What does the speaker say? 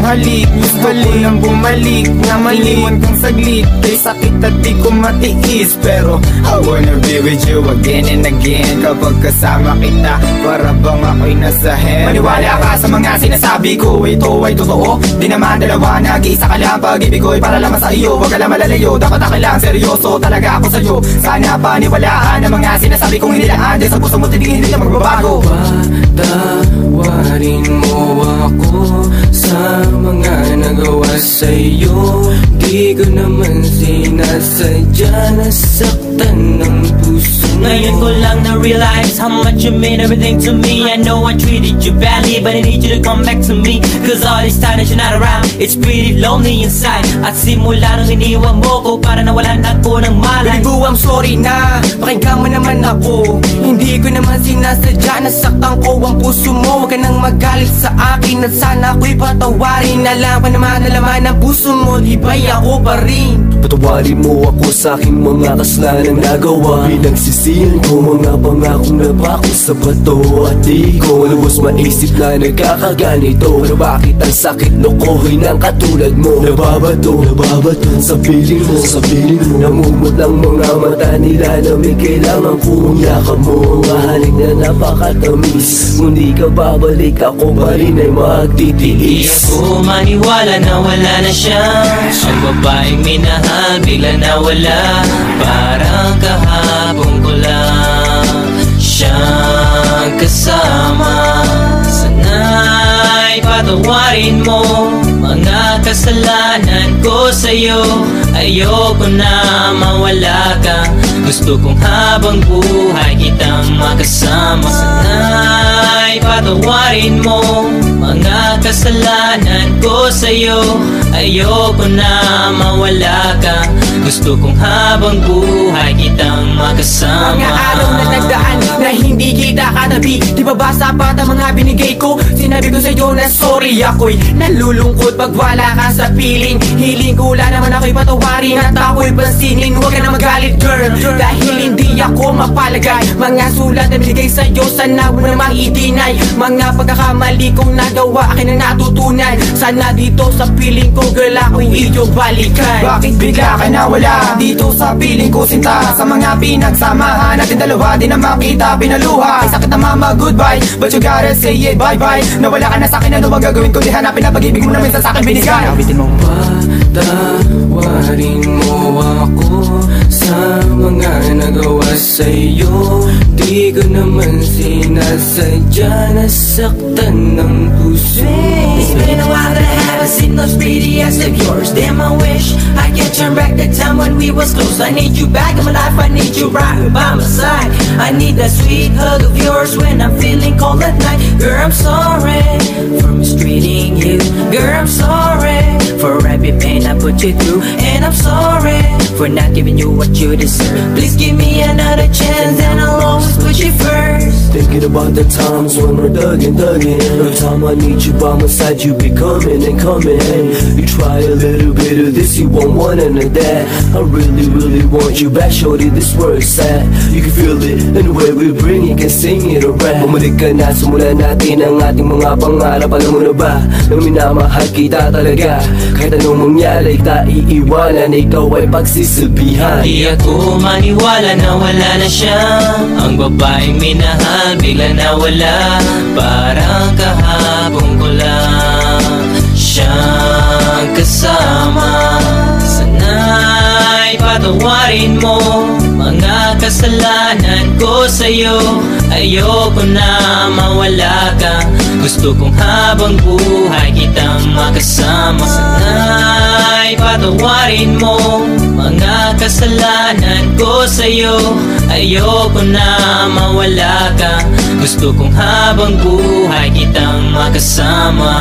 halik. Gusto ko nang bumalik na maliwan kang saglit. Kay sakit at di ko matiis, pero I wanna be with you again and again. Kapag kasama kita, para bang ako'y nasa heaven. Maniwala ka sa mga sinasabi ko, ito ay totoo. Di naman dalawa, nag-iisa ka lang. Pag-ibig ko'y para lamang sa iyo, wag ka lang malalayo. Dapat ako lang, seryoso talaga ako sa'yo. Sana paniwalaan ang mga sinasabi kong hinilaan. Dahil sa puso mo titigin, hindi na magbabago. Patawarin mo ako sa mga nagawa sa'yo. Di ko naman sinasadya, nasaktan ng puso. Ngayon ko lang na-realize how much you mean everything to me. I know I treated you badly, but I need you to come back to me. Cause all this time that you're not around, it's pretty lonely inside. At simula nang iniwan mo ko, para nawalan ako ng malay. Baby boo, I'm sorry na, pakinggan mo naman ako. Hindi ko naman sinasadya, nasaktan ko ang puso mo. Huwag ka nang magalit sa akin at sana ako'y patawarin. Alam ko naman na laman ng puso mo, di ba'y ako pa rin? Patawarin mo ako sa aking mga kasalanan nagawa. Pinagsisihan ko mga pangakong napako sa bato. At di ko lubos maisip na nagkakaganito. Pero bakit ang sakit lokohin ng katulad mo? Nababato sa piling mo, sa piling mo. Namumot ng mga mata nila na may kailangan kong yakap mo. Mahalik na napakatamis, kung di ka babalik ako pa rin ay magtitiis. Di ako maniwala na wala na siya. Ang babaeng minahal bigla nawala. Parang kahapon ko lang siyang kasama. Sana'y patawarin mo mga kasalanan ko sa'yo. Ayoko na mawala ka, gusto kong habang buhay kitang makasama. Sana'y patawarin mo mga kasalanan ko sa'yo. Ayoko na mawala ka, gusto kong habang buhay kitang makasama. Mga araw na nagdaan na hindi kita katabi, di ba ba sapat ang mga binigay ko? Sinabi ko sa'yo na sorry, ako'y nalulungkot pag wala ka sa piling. Hiling ko lang naman ako'y patawarin at ako'y pansinin. Huwag ka na magalit girl, dahil hindi ako mapalagay. Mga sulat na binigay sa'yo, sana mo namang i-deny. Mga pagkakamali kong nagawa, akin na natutunan. Sana dito sa piling ko girl, ako'y iyong balikan. Bakit bigla ka nawala dito sa piling ko sinta? Sa mga pinagsamahan natin dalawa, di na makita pinaluha. Ay sakit na mama, goodbye, but you gotta say it, bye-bye. Nawala ka na sa'kin, ano bang gagawin ko? Di hanapin na pag-ibig mo na minsan sa'kin binigay. Awitin mo. Patawarin mo ako sa mga nagawa sa'yo. Di ko naman sinasadya, nasaktan ng puso. It's been a while that I haven't seen those pretty eyes of yours. Damn, I wish I could turn back the time when we was close. I need you back in my life, I need you right by my side. I need that sweet hug of yours when I'm feeling cold at night. Girl, I'm sorry for mistreating you. Girl, I'm sorry for every pain I put you through. And I'm sorry for not giving you what you deserve. Please give me another chance and I'll always put you first. Thinking about the times when we're thugging. Every time I need you by my side, you be coming and coming. You try a little bit of this, you want one and of that. I really want you back, shorty, this world's sad. You can feel it, and the way we bring it, can sing it or rap. Bumalik ka na, simulan natin ang ating mga pangarap. Alam mo na ba, na minamahal kita talaga. Kahit anong mangyari, kita iiwanan, ikaw ay pagsisilbihan. Di ako maniwala na wala na siya. Ang babaeng minahal bigla nawala. Parang kahapon ko lang siyang kasama. Sana'y patawarin mo mga kasalanan ko sa'yo. Ayoko na mawala ka, gusto kong habang buhay kitang makasama. Sana'y patawarin mo mga kasalanan ko sa'yo. Ayoko na mawala ka, gusto kong habang buhay kitang makasama.